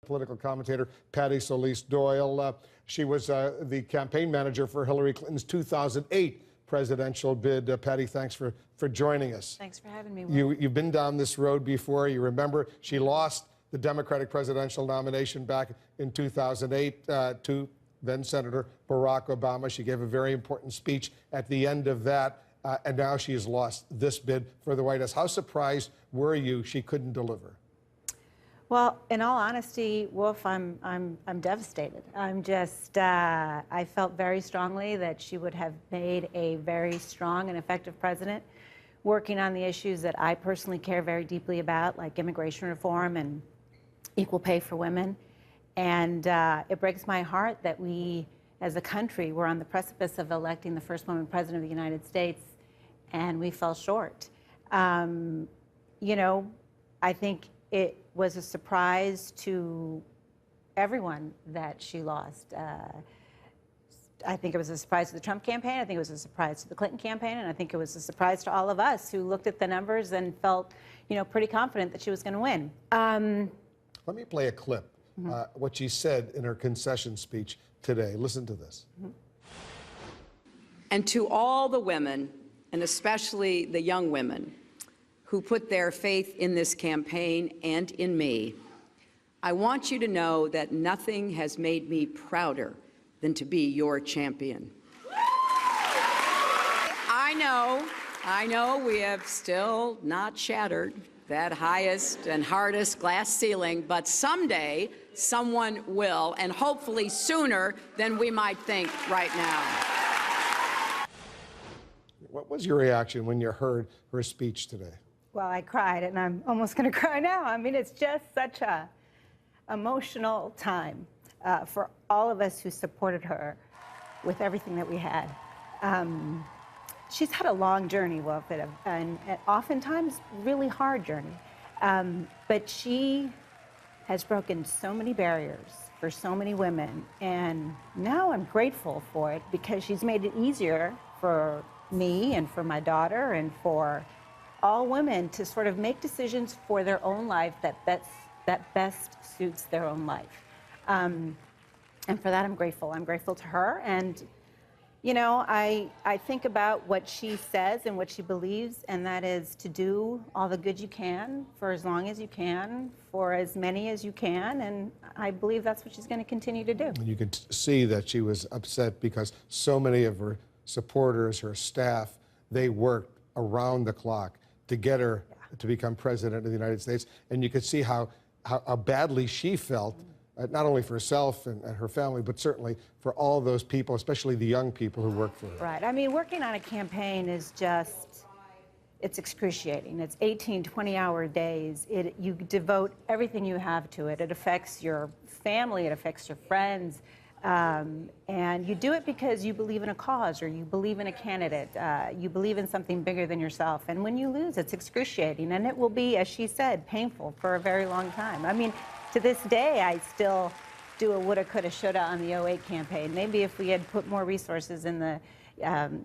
Political commentator Patti Solis Doyle. She was the campaign manager for Hillary Clinton's 2008 presidential bid. Patti, thanks for joining us. Thanks for having me, Will. You've been down this road before. You remember she lost the Democratic presidential nomination back in 2008 to then Senator Barack Obama. She gave a very important speech at the end of that, and now she has lost this bid for the White House. How surprised were you she couldn't deliver? Well, in all honesty, Wolf, I'm devastated. I felt very strongly that she would have made a very strong and effective president, working on the issues that I personally care very deeply about, like immigration reform and equal pay for women. And it breaks my heart that we, as a country, were on the precipice of electing the first woman president of the United States, and we fell short. You know, I think it was a surprise to everyone that she lost. I think it was a surprise to the Trump campaign. I think it was a surprise to the Clinton campaign. And I think it was a surprise to all of us who looked at the numbers and felt, you know, pretty confident that she was going to win. Let me play a clip, what she said in her concession speech today. Listen to this. And to all the women, and especially the young women, who put their faith in this campaign and in me, I want you to know that nothing has made me prouder than to be your champion. I know we have still not shattered that highest and hardest glass ceiling, but someday someone will, and hopefully sooner than we might think right now. What was your reaction when you heard her speech today? Well, I cried, and I'm almost going to cry now. I mean, it's just such a emotional time for all of us who supported her with everything that we had. She's had a long journey, Wolf, and oftentimes really hard journey. But she has broken so many barriers for so many women, and now I'm grateful for it because she's made it easier for me and for my daughter and for all women to sort of make decisions for their own life that best suits their own life. And for that, I'm grateful. I'm grateful to her. And, you know, I think about what she says and what she believes, and that is to do all the good you can for as long as you can, for as many as you can. And I believe that's what she's going to continue to do. And you could see that she was upset because so many of her supporters, her staff, they worked around the clock to get her to become president of the United States. And you could see how badly she felt, not only for herself and her family, but certainly for all those people, especially the young people who work for her. Right. I mean, working on a campaign is just, it's excruciating. It's 18, 20-hour days. You devote everything you have to it. It affects your family. It affects your friends. And you do it because you believe in a cause or you believe in a candidate. You believe in something bigger than yourself. And when you lose, it's excruciating. And it will be, as she said, painful for a very long time. I mean, to this day, I still do a woulda, coulda, shoulda on the 08 campaign. Maybe if we had put more resources in the,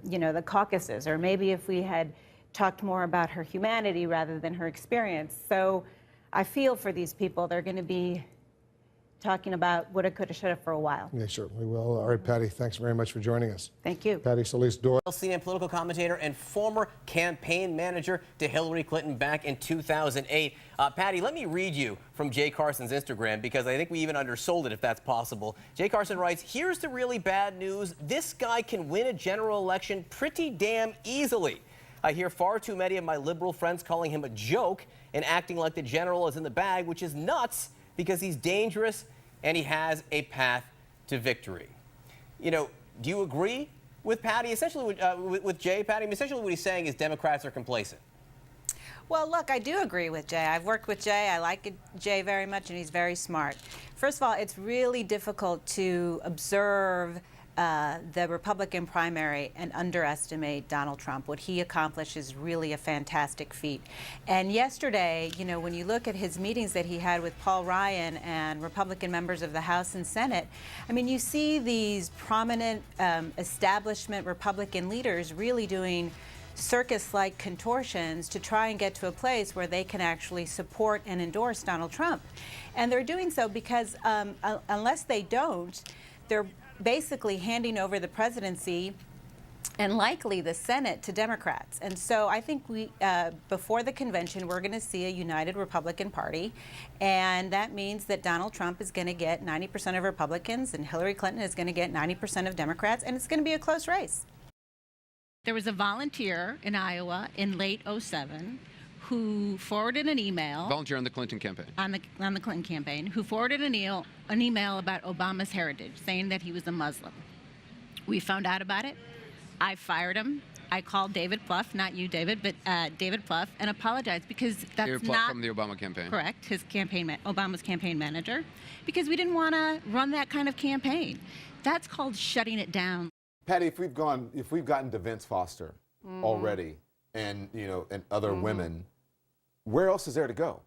you know, the caucuses, or maybe if we had talked more about her humanity rather than her experience. So I feel for these people. They're going to be talking about woulda, coulda, shoulda for a while. They certainly will. All right, Patti, thanks very much for joining us. Thank you. Patti Solis Doyle. CNN political commentator and former campaign manager to Hillary Clinton back in 2008. Patti, let me read you from Jay Carson's Instagram because I think we even undersold it if that's possible. Jay Carson writes, "Here's the really bad news. This guy can win a general election pretty damn easily. I hear far too many of my liberal friends calling him a joke and acting like the general is in the bag, which is nuts because he's dangerous and he has a path to victory." You know, do you agree with Patti? Essentially, with Jay, Patti, I mean, essentially what he's saying is Democrats are complacent. Well, look, I do agree with Jay. I've worked with Jay. I like Jay very much, and he's very smart. First of all, it's really difficult to observe the Republican primary and underestimate Donald Trump. What he accomplished is really a fantastic feat. And yesterday, you know, when you look at his meetings that he had with Paul Ryan and Republican members of the House and Senate, I mean, you see these prominent establishment Republican leaders really doing circus-like contortions to try and get to a place where they can actually support and endorse Donald Trump. And they're doing so because unless they don't, they're basically handing over the presidency and likely the Senate to Democrats. And so I think before the convention, we're going to see a united Republican Party. And that means that Donald Trump is going to get 90% of Republicans and Hillary Clinton is going to get 90% of Democrats. And it's going to be a close race. There was a volunteer in Iowa in late '07 who forwarded an email. Volunteer on the Clinton campaign. On the Clinton campaign, who forwarded an email about Obama's heritage, saying that he was a Muslim. We found out about it. I fired him. I called David Plouffe, not you, David, but David Plouffe, and apologized because that's David Plouffe from the Obama campaign. Correct, his Obama's campaign manager, because we didn't want to run that kind of campaign. That's called shutting it down. Patti, if we've gotten to Vince Foster already, and and other women, where else is there to go?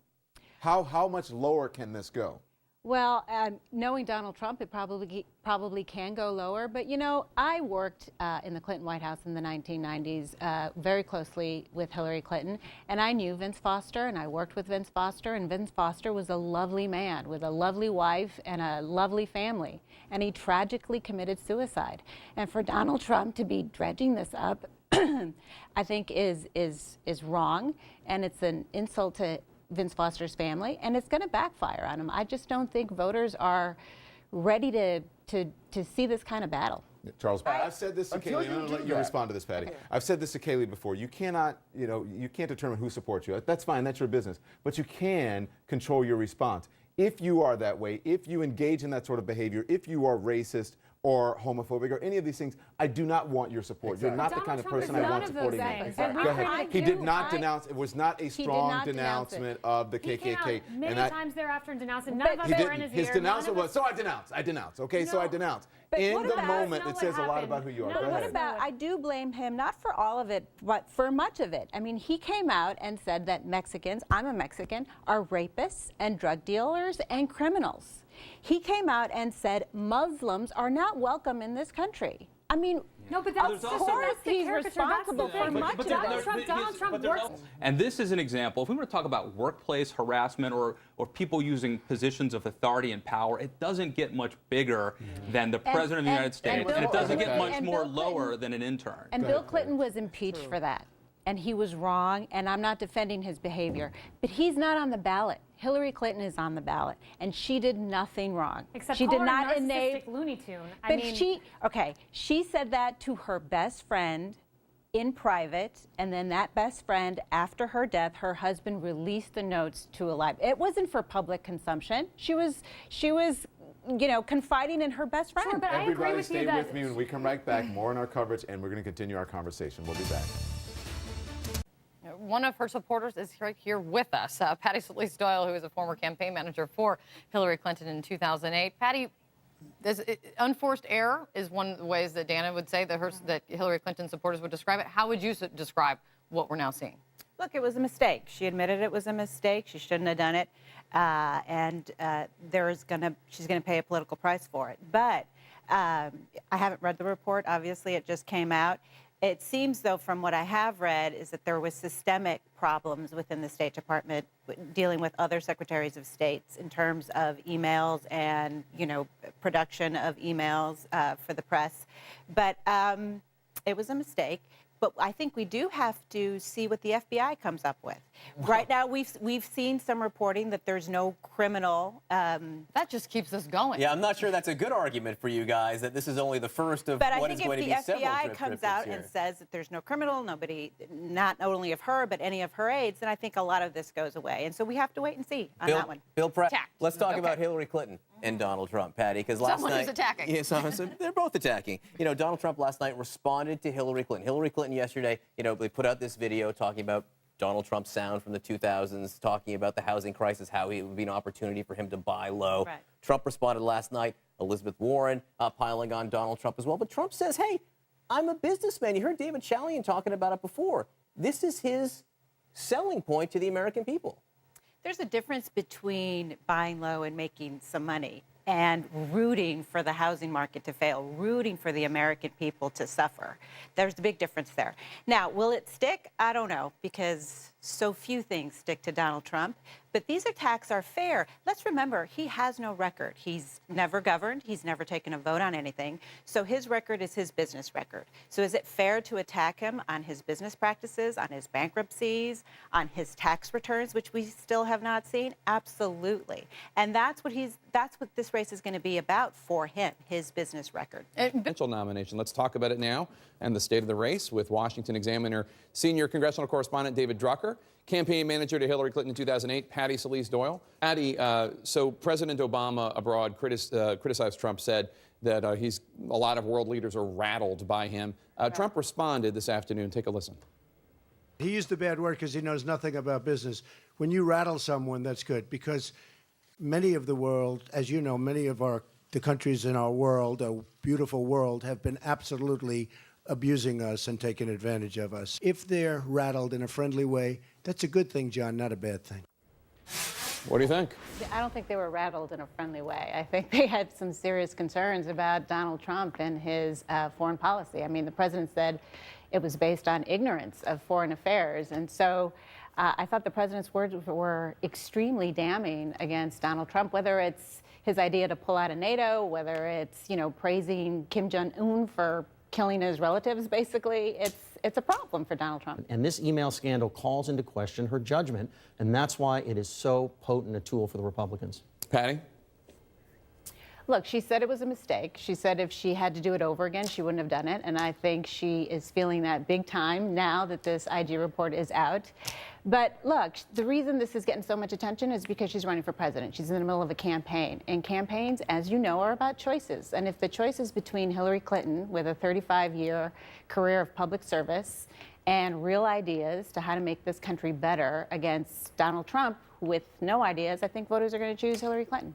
How much lower can this go? Well, knowing Donald Trump, it probably can go lower. But I worked in the Clinton White House in the 1990s very closely with Hillary Clinton, and I knew Vince Foster, and I worked with Vince Foster, and Vince Foster was a lovely man with a lovely wife and a lovely family, and he tragically committed suicide. And for Donald Trump to be dredging this up, I think is wrong, and it's an insult to Vince Foster's family, and it's going to backfire on him. I just don't think voters are ready to see this kind of battle. Charles, I've said this to Kayleigh. I'm going to let you respond to this, Patti. Okay. I've said this to Kayleigh before. You cannot, you can't determine who supports you. That's fine. That's your business. But you can control your response. If you are that way, if you engage in that sort of behavior, if you are racist or homophobic or any of these things, I do not want your support. Exactly. You're not the kind of person I want supporting me. Go ahead. He did not denounce. It was not a strong denouncement of the KKK. He came out many times thereafter and denounced it. None of us were in his ear. His denouncement was, so I denounce. Okay, so I denounce. In the moment, it says a lot about who you are. Go ahead. I do blame him, not for all of it, but for much of it. I mean, he came out and said that Mexicans, I'm a Mexican, are rapists and drug dealers and criminals. He came out and said Muslims are not welcome in this country. I mean, no, but that's of course he's responsible for much of it. Donald Trump works. And this is an example. If we were to talk about workplace harassment or people using positions of authority and power, it doesn't get much bigger than the President of the United States, and it doesn't get much more lower than an intern. And Bill Clinton was impeached for that. And he was wrong, and I'm not defending his behavior. But he's not on the ballot. Hillary Clinton is on the ballot, and she did nothing wrong. Except she call did not her a narcissistic Looney Tune. But she said that to her best friend in private, and then that best friend, after her death, her husband released the notes to a library. It wasn't for public consumption. She was confiding in her best friend. Sure, but everybody stay with me when we come right back. More in our coverage, and we're going to continue our conversation. We'll be back. One of her supporters is right here with us, Patti Solis Doyle, who is a former campaign manager for Hillary Clinton in 2008. Patti, unforced error is one of the ways that Dana would say that Hillary Clinton supporters would describe it. How would you describe what we're now seeing? Look, it was a mistake. She admitted it was a mistake. She shouldn't have done it, and she's going to pay a political price for it. But I haven't read the report. Obviously, it just came out. It seems, though, from what I have read, is that there was systemic problems within the State Department dealing with other secretaries of states in terms of emails and, production of emails for the press. But it was a mistake. But I think we do have to see what the FBI comes up with. Right now, we've seen some reporting that there's no criminal. That just keeps us going. Yeah, I'm not sure that's a good argument for you guys, that this is only the first of what is going to be several. But I think if the FBI comes out and says that there's no criminal, not only of her, but any of her aides, then I think a lot of this goes away. And so we have to wait and see on that one. Bill Pratt, let's talk about Hillary Clinton and Donald Trump, Patti, because last night... Someone who's attacking. Yeah, they're both attacking. Donald Trump last night responded to Hillary Clinton. Hillary Clinton yesterday, they put out this video talking about Donald Trump's sound from the 2000s, talking about the housing crisis, how it would be an opportunity for him to buy low. Right. Trump responded last night, Elizabeth Warren piling on Donald Trump as well. But Trump says, hey, I'm a businessman. You heard David Chalian talking about it before. This is his selling point to the American people. There's a difference between buying low and making some money. and rooting for the housing market to fail, rooting for the American people to suffer. There's a big difference there. Now, will it stick? I don't know, because so few things stick to Donald Trump. But these attacks are fair. Let's remember, he has no record. He's never governed. He's never taken a vote on anything. So his record is his business record. So is it fair to attack him on his business practices, on his bankruptcies, on his tax returns, which we still have not seen? Absolutely. And that's what this race is going to be about for him, his business record. Presidential nomination. Let's talk about it now and the state of the race with Washington Examiner senior congressional correspondent David Drucker, campaign manager to Hillary Clinton in 2008, Patti Solis Doyle. Patti, so President Obama abroad criticized Trump, said that a lot of world leaders are rattled by him. Trump responded this afternoon. Take a listen. He used the bad word because he knows nothing about business. When you rattle someone, that's good, because many of the world, as you know, many of the countries in our world, a beautiful world, have been absolutely abusing us and taking advantage of us. If they're rattled in a friendly way, that's a good thing, John, not a bad thing. What do you think? I don't think they were rattled in a friendly way. I think they had some serious concerns about Donald Trump and his foreign policy. I mean, the president said it was based on ignorance of foreign affairs. And so I thought the president's words were extremely damning against Donald Trump, whether it's his idea to pull out of NATO, whether it's, praising Kim Jong-un for killing his relatives, basically. It's a problem for Donald Trump. And this email scandal calls into question her judgment, and that's why it is so potent a tool for the Republicans. Patti? Look, she said it was a mistake. She said if she had to do it over again, she wouldn't have done it. And I think she is feeling that big time now that this IG report is out. But look, the reason this is getting so much attention is because she's running for president. She's in the middle of a campaign. And campaigns, as you know, are about choices. And if the choice is between Hillary Clinton, with a 35-year career of public service, and real ideas to how to make this country better, against Donald Trump with no ideas, I think voters are going to choose Hillary Clinton.